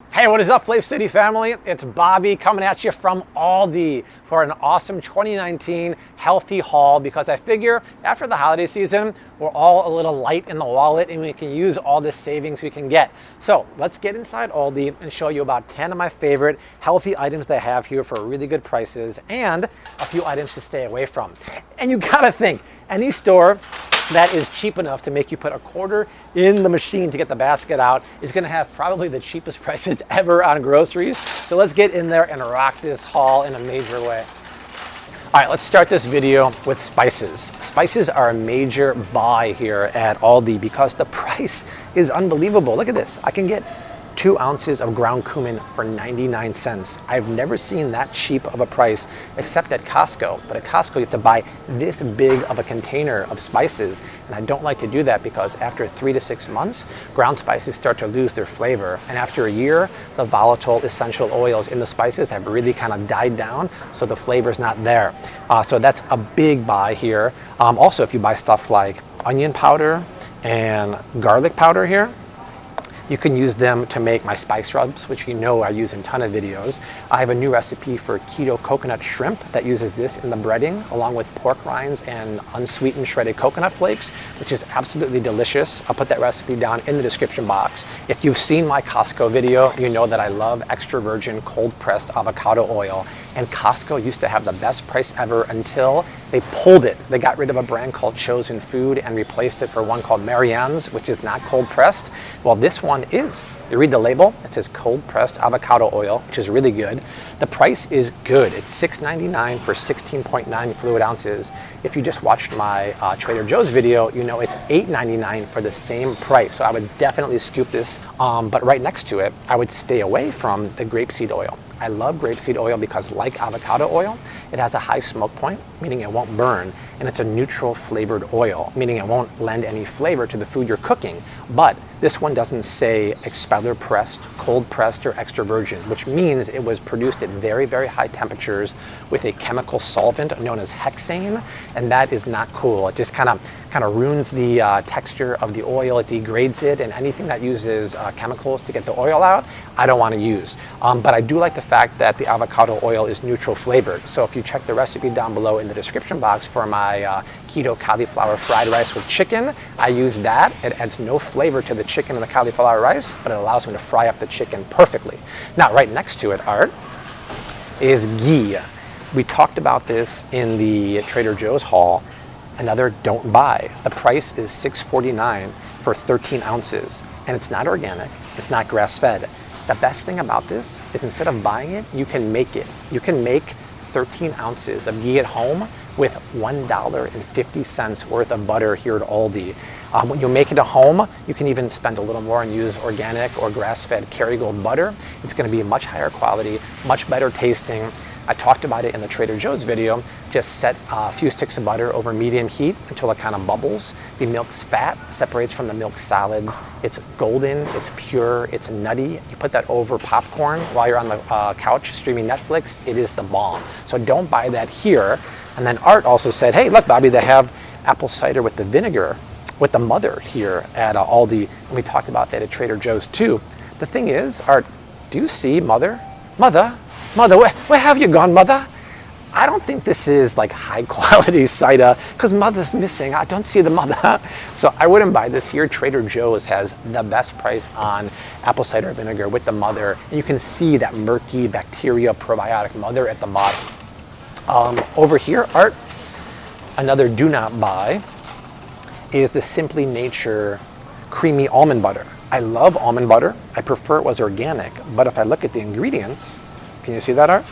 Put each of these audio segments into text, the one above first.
Hey, what is up, Flav City family? It's Bobby coming at you from Aldi for an awesome 2019 healthy haul, because I figure after the holiday season, we're all a little light in the wallet and we can use all the savings we can get. So let's get inside Aldi and show you about 10 of my favorite healthy items they have here for really good prices, and a few items to stay away from. And you gotta think, any store that is cheap enough to make you put a quarter in the machine to get the basket out is going to have probably the cheapest prices ever on groceries. So let's get in there and rock this haul in a major way. All right, let's start this video with spices. Spices are a major buy here at Aldi because the price is unbelievable. Look at this. I can get 2 ounces of ground cumin for 99 cents. I've never seen that cheap of a price except at Costco. But at Costco, you have to buy this big of a container of spices. And I don't like to do that because after 3 to 6 months, ground spices start to lose their flavor. And after a year, the volatile essential oils in the spices have really kind of died down, so the flavor's not there. So that's a big buy here. Also, if you buy stuff like onion powder and garlic powder here, you can use them to make my spice rubs, which you know I use in a ton of videos. I have a new recipe for keto coconut shrimp that uses this in the breading, along with pork rinds and unsweetened shredded coconut flakes, which is absolutely delicious. I'll put that recipe down in the description box. If you've seen my Costco video, you know that I love extra virgin cold pressed avocado oil. And Costco used to have the best price ever until they pulled it. They got rid of a brand called Chosen Food and replaced it for one called Marianne's, which is not cold pressed. Well, this one is. You read the label, it says cold pressed avocado oil, which is really good. The price is good. It's $6.99 for 16.9 fluid ounces. If you just watched my Trader Joe's video, you know it's $8.99 for the same price. So I would definitely scoop this. But right next to it, I would stay away from the grapeseed oil. I love grapeseed oil because, like avocado oil, it has a high smoke point, meaning it won't burn, and it's a neutral flavored oil, meaning it won't lend any flavor to the food you're cooking. But this one doesn't say expeller pressed, cold pressed, or extra virgin, which means it was produced at very, very high temperatures with a chemical solvent known as hexane, and that is not cool. It just kind of ruins the texture of the oil. It degrades it, and anything that uses chemicals to get the oil out, I don't want to use. But I do like the fact that the avocado oil is neutral flavored. So if you check the recipe down below in the description box for my keto cauliflower fried rice with chicken, I use that. It adds no flavor to the chicken and the cauliflower rice, but it allows me to fry up the chicken perfectly. Now, right next to it, Art, is ghee. We talked about this in the Trader Joe's haul. Another don't buy. The price is $6.49 for 13 ounces, and it's not organic, it's not grass-fed. The best thing about this is instead of buying it, you can make it. You can make 13 ounces of ghee at home with $1.50 worth of butter here at Aldi. When you make it at home, you can even spend a little more and use organic or grass-fed Kerrygold butter. It's going to be much higher quality, much better tasting. I talked about it in the Trader Joe's video. Just set a few sticks of butter over medium heat until it kind of bubbles. The milk's fat separates from the milk solids. It's golden, it's pure, it's nutty. You put that over popcorn while you're on the couch streaming Netflix, it is the bomb. So don't buy that here. And then Art also said, hey, look, Bobby, they have apple cider with the vinegar, with the mother here at Aldi. And we talked about that at Trader Joe's too. The thing is, Art, do you see mother? Mother, where have you gone, Mother? I don't think this is like high quality cider because Mother's missing. I don't see the mother. So I wouldn't buy this here. Trader Joe's has the best price on apple cider vinegar with the mother. And you can see that murky bacteria probiotic mother at the bottom. Over here, Art, another do not buy is the Simply Nature creamy almond butter. I love almond butter. I prefer it was organic, but if I look at the ingredients, can you see that, Art?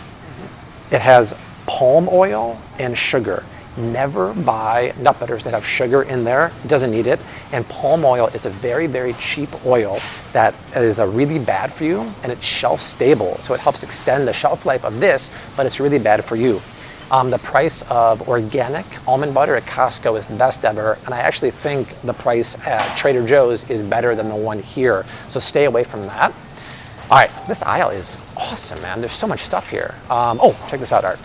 It has palm oil and sugar. Never buy nut butters that have sugar in there. It doesn't need it. And palm oil is a very, very cheap oil that is really bad for you, and it's shelf stable. So it helps extend the shelf life of this, but it's really bad for you. The price of organic almond butter at Costco is the best ever, and I actually think the price at Trader Joe's is better than the one here. So stay away from that. All right, this aisle is awesome, man. There's so much stuff here. Oh, check this out, Art.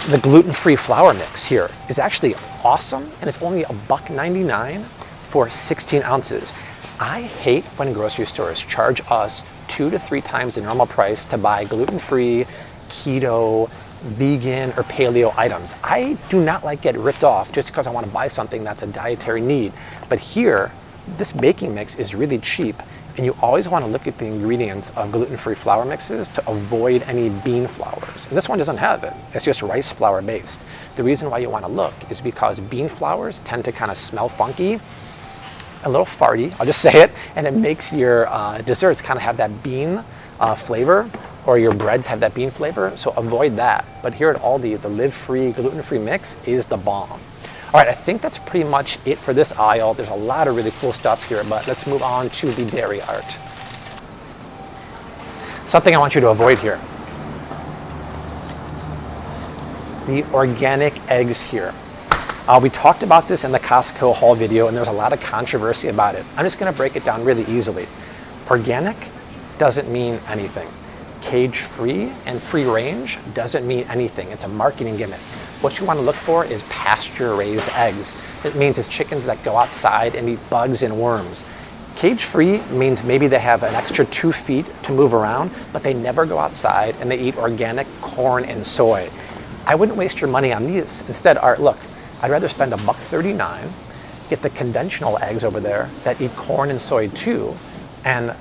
The gluten-free flour mix here is actually awesome, and it's only $1.99 for 16 ounces. I hate when grocery stores charge us 2 to 3 times the normal price to buy gluten-free, keto, vegan, or paleo items. I do not like getting ripped off just because I want to buy something that's a dietary need. But here, this baking mix is really cheap, and you always want to look at the ingredients of gluten-free flour mixes to avoid any bean flours. And this one doesn't have it. It's just rice flour based. The reason why you want to look is because bean flours tend to kind of smell funky, a little farty, I'll just say it, and it makes your desserts kind of have that bean flavor, or your breads have that bean flavor, so avoid that. But here at Aldi, the live-free, gluten-free mix is the bomb. All right, I think that's pretty much it for this aisle. There's a lot of really cool stuff here, but let's move on to the dairy art. Something I want you to avoid here. The organic eggs here. We talked about this in the Costco haul video, and there's a lot of controversy about it. I'm just gonna break it down really easily. Organic doesn't mean anything. Cage-free and free-range doesn't mean anything. It's a marketing gimmick. What you want to look for is pasture-raised eggs. It means it's chickens that go outside and eat bugs and worms. Cage-free means maybe they have an extra 2 feet to move around, but they never go outside and they eat organic corn and soy. I wouldn't waste your money on these. Instead, look, I'd rather spend $1.39, get the conventional eggs over there that eat corn and soy too, and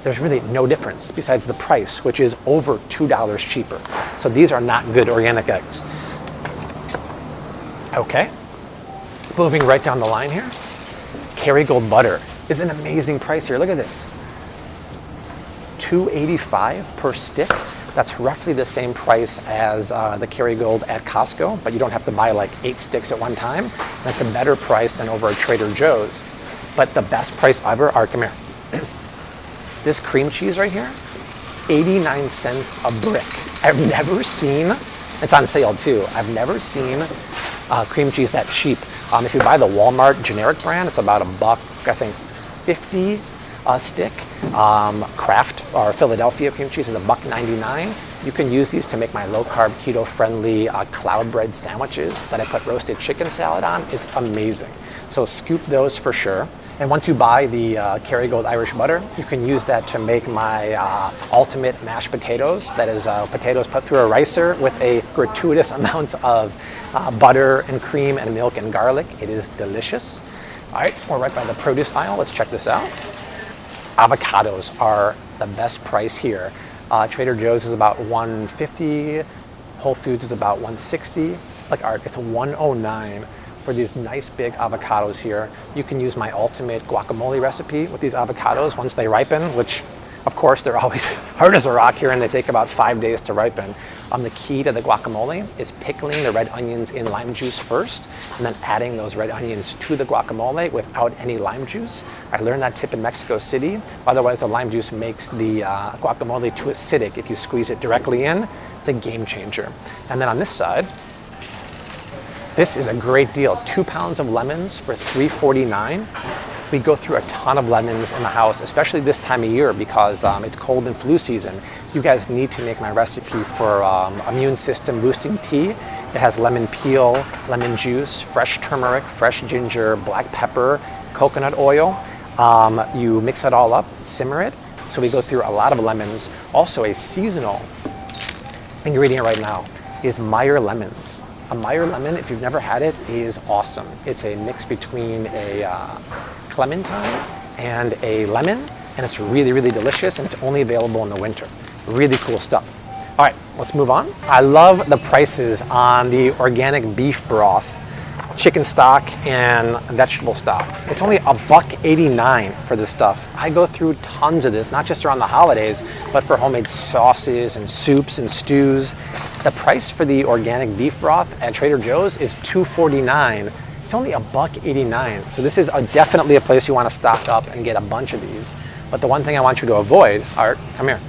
there's really no difference besides the price, which is over $2 cheaper. So these are not good organic eggs. Okay, moving right down the line here. Kerrygold butter is an amazing price here. Look at this. $2.85 per stick. That's roughly the same price as the Kerrygold at Costco, but you don't have to buy like 8 sticks at one time. That's a better price than over at Trader Joe's. But the best price ever, come here. This cream cheese right here, 89 cents a brick. I've never seen, it's on sale too, I've never seen cream cheese that cheap. If you buy the Walmart generic brand, it's about $1, I think, 50 a stick. Kraft or Philadelphia cream cheese is $1.99. You can use these to make my low-carb, keto-friendly cloud bread sandwiches that I put roasted chicken salad on. It's amazing. So scoop those for sure. And once you buy the Kerrygold Irish butter, you can use that to make my ultimate mashed potatoes. That is potatoes put through a ricer with a gratuitous amount of butter and cream and milk and garlic. It is delicious. All right, we're right by the produce aisle. Let's check this out. Avocados are the best price here. Trader Joe's is about $1.50. Whole Foods is about $1.60. Like Art, it's $1.09 for these nice big avocados here. You can use my ultimate guacamole recipe with these avocados once they ripen, which of course they're always hard as a rock here and they take about 5 days to ripen. The key to the guacamole is pickling the red onions in lime juice first and then adding those red onions to the guacamole without any lime juice. I learned that tip in Mexico City. Otherwise the lime juice makes the guacamole too acidic if you squeeze it directly in. It's a game changer. And then on this side, this is a great deal. 2 pounds of lemons for $3.49. We go through a ton of lemons in the house, especially this time of year because it's cold and flu season. You guys need to make my recipe for immune system boosting tea. It has lemon peel, lemon juice, fresh turmeric, fresh ginger, black pepper, coconut oil. You mix it all up, simmer it. So we go through a lot of lemons. Also a seasonal ingredient right now is Meyer lemons. A Meyer lemon, if you've never had it, is awesome. It's a mix between a clementine and a lemon, and it's really, really delicious, and it's only available in the winter. Really cool stuff. All right, let's move on. I love the prices on the organic beef broth, chicken stock, and vegetable stock. It's only $1.89 for this stuff. I go through tons of this, not just around the holidays, but for homemade sauces and soups and stews. The price for the organic beef broth at Trader Joe's is $2.49. It's only $1.89. So this is definitely a place you want to stock up and get a bunch of these. But the one thing I want you to avoid, Art, come here,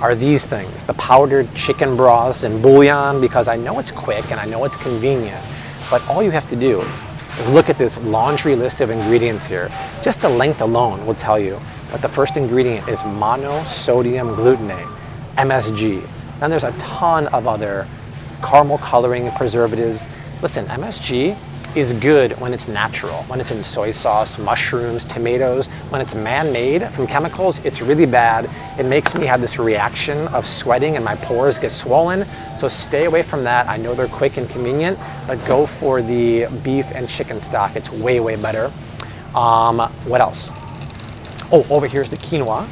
are these things, the powdered chicken broths and bouillon, because I know it's quick and I know it's convenient. But all you have to do is look at this laundry list of ingredients here. Just the length alone will tell you that the first ingredient is monosodium glutamate, MSG. Then there's a ton of other caramel coloring preservatives. Listen, MSG is good when it's natural, when it's in soy sauce, mushrooms, tomatoes. When it's man-made from chemicals, it's really bad. It makes me have this reaction of sweating and my pores get swollen. So stay away from that. I know they're quick and convenient, but go for the beef and chicken stock. It's way, way better. What else? Oh, over here's the quinoa.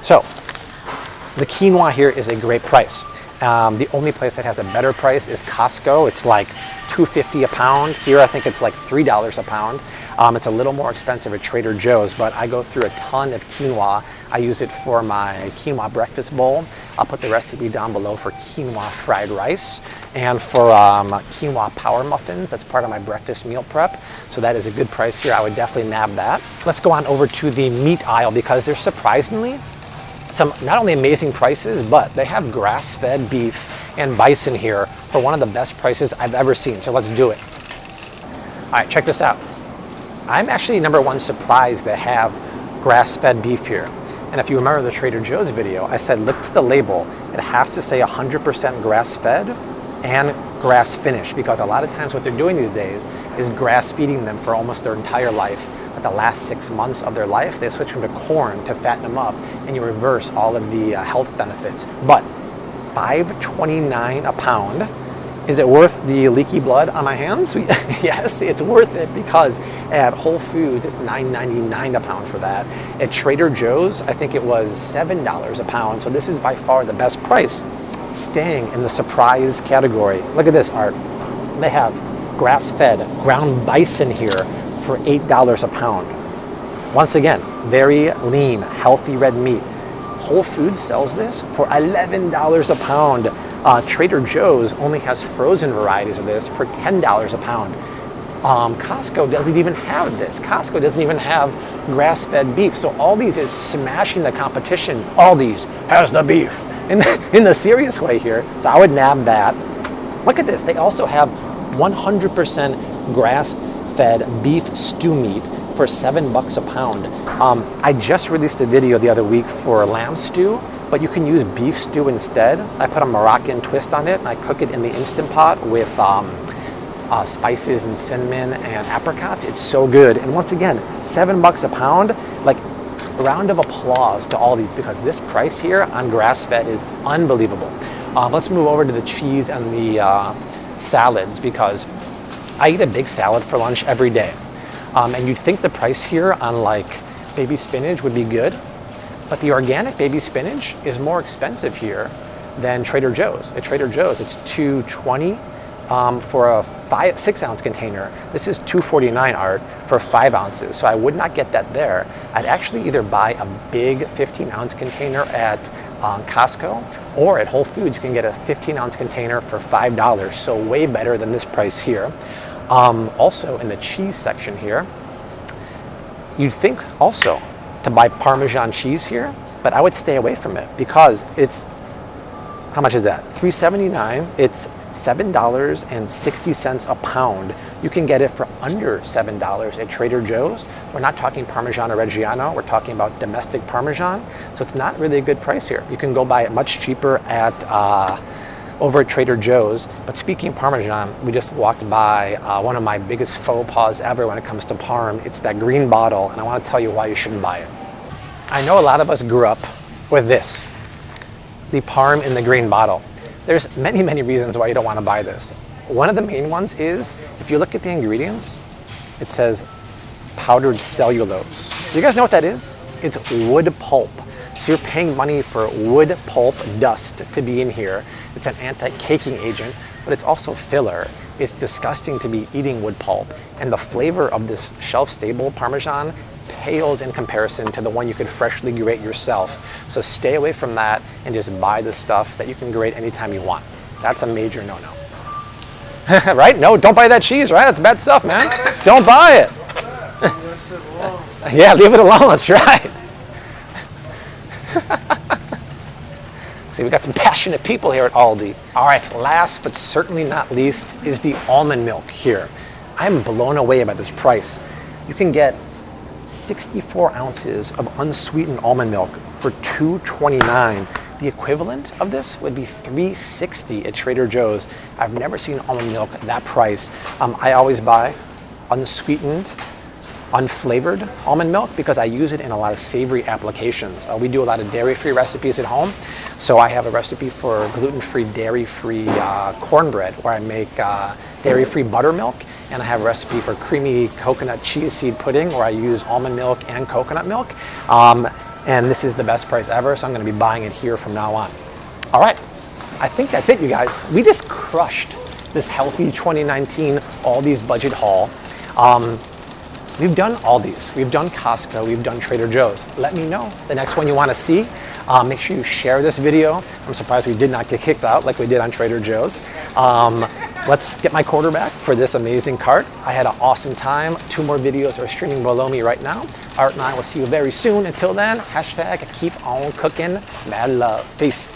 So the quinoa here is a great price. The only place that has a better price is Costco. It's like $2.50 a pound. Here I think it's like $3 a pound. It's a little more expensive at Trader Joe's, but I go through a ton of quinoa. I use it for my quinoa breakfast bowl. I'll put the recipe down below for quinoa fried rice and for quinoa power muffins. That's part of my breakfast meal prep. So that is a good price here. I would definitely nab that. Let's go on over to the meat aisle because there's surprisingly some not only amazing prices, but they have grass-fed beef and bison here for one of the best prices I've ever seen. So let's do it. All right, check this out. I'm actually number one surprised they have grass-fed beef here. And if you remember the Trader Joe's video, I said look to the label. It has to say 100% grass-fed and grass-finished, because a lot of times what they're doing these days is grass-feeding them for almost their entire life. But the last 6 months of their life, they switch them to corn to fatten them up, and you reverse all of the health benefits. But $5.29 a pound. Is it worth the leaky blood on my hands? Yes, it's worth it, because at Whole Foods, it's $9.99 a pound for that. At Trader Joe's, I think it was $7 a pound. So this is by far the best price. Staying in the surprise category. Look at this, Art. They have grass-fed ground bison here for $8 a pound. Once again, very lean, healthy red meat. Whole Foods sells this for $11 a pound. Trader Joe's only has frozen varieties of this for $10 a pound. Costco doesn't even have this. Costco doesn't even have grass-fed beef. So Aldi's is smashing the competition. Aldi's has the beef in the serious way here. So I would nab that. Look at this. They also have 100% grass-fed beef stew meat for $7 a pound. I just released a video the other week for lamb stew, but you can use beef stew instead. I put a Moroccan twist on it, and I cook it in the Instant Pot with spices and cinnamon and apricots. It's so good. And once again, $7 a pound. Like, round of applause to all these, because this price here on grass-fed is unbelievable. Let's move over to the cheese and the salads, because I eat a big salad for lunch every day. And you'd think the price here on like baby spinach would be good, but the organic baby spinach is more expensive here than Trader Joe's. At Trader Joe's, it's $2.20 for a 6-ounce container. This is $2.49, Art, for 5 ounces. So I would not get that there. I'd actually either buy a big 15-ounce container at Costco, or at Whole Foods you can get a 15-ounce container for $5. So way better than this price here. Also in the cheese section here, you'd think also to buy Parmesan cheese here, but I would stay away from it because it's, how much is that? $3.79. It's $7.60 a pound. You can get it for under $7 at Trader Joe's. We're not talking Parmesan or Reggiano. We're talking about domestic Parmesan. So it's not really a good price here. You can go buy it much cheaper at over at Trader Joe's. But speaking of Parmesan, we just walked by one of my biggest faux pas ever when it comes to Parm. It's that green bottle, and I want to tell you why you shouldn't buy it. I know a lot of us grew up with this, the Parm in the green bottle. There's many, many reasons why you don't want to buy this. One of the main ones is, if you look at the ingredients, it says powdered cellulose. Do you guys know what that is? It's wood pulp. So you're paying money for wood pulp dust to be in here. It's an anti-caking agent, but it's also filler. It's disgusting to be eating wood pulp. And the flavor of this shelf-stable Parmesan pales in comparison to the one you could freshly grate yourself. So stay away from that and just buy the stuff that you can grate anytime you want. That's a major no-no. Right? No, don't buy that cheese, right? That's bad stuff, man. Don't buy it. Yeah, leave it alone. That's right. See, we got some passionate people here at Aldi. All right, last but certainly not least is the almond milk here. I'm blown away by this price. You can get 64 ounces of unsweetened almond milk for $2.29. The equivalent of this would be $3.60 at Trader Joe's. I've never seen almond milk at that price. I always buy unsweetened, unflavored almond milk because I use it in a lot of savory applications. We do a lot of dairy-free recipes at home. So I have a recipe for gluten-free, dairy-free cornbread where I make dairy-free buttermilk. And I have a recipe for creamy coconut chia seed pudding where I use almond milk and coconut milk. And this is the best price ever, so I'm going to be buying it here from now on. All right, I think that's it, you guys. We just crushed this healthy 2019 Aldi's budget haul. We've done Aldi's, we've done Costco, we've done Trader Joe's. Let me know the next one you want to see. Make sure you share this video. I'm surprised we did not get kicked out like we did on Trader Joe's. Let's get my quarterback for this amazing cart. I had an awesome time. 2 more videos are streaming below me right now. Art and I will see you very soon. Until then, hashtag keep on cooking. Mad love. Peace.